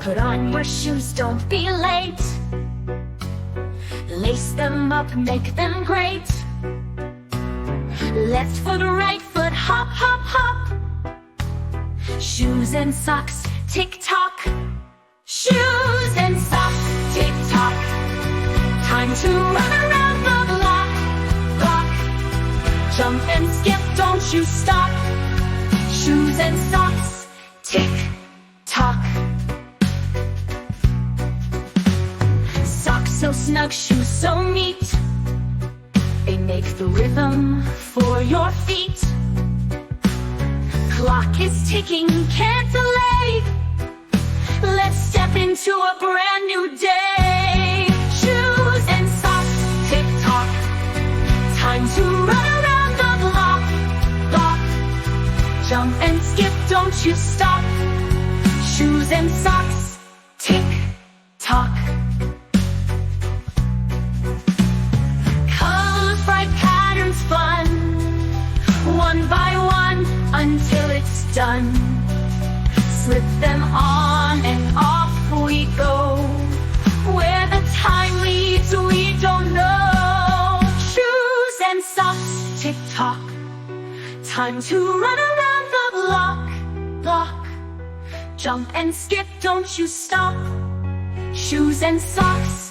Put on your shoes, don't be late. Lace them up, make them great. Left foot, right foot, hop, hop, hop. Shoes and socks, tick-tock. Shoes and socks, tick-tock. Time to run around the block, block. Jump and skip, don't you stop. Shoes and socks, tick-tock. Socks so snug, shoes so neat. They make the rhythm for your feet. Clock is ticking, can't delay. Let's step into a brand new day. Shoes and socks, tick-tock. Time to run around the block, block. Jump and skip, don't you stop. Shoes and socks, tick-tock. Colors, bright patterns, fun. One by one until it's done. Slip them on and off we go. Where the time leads we don't know. Shoes and socks, tick-tock. Time to run around the block, block. Jump and skip, don't you stop. Shoes and socks,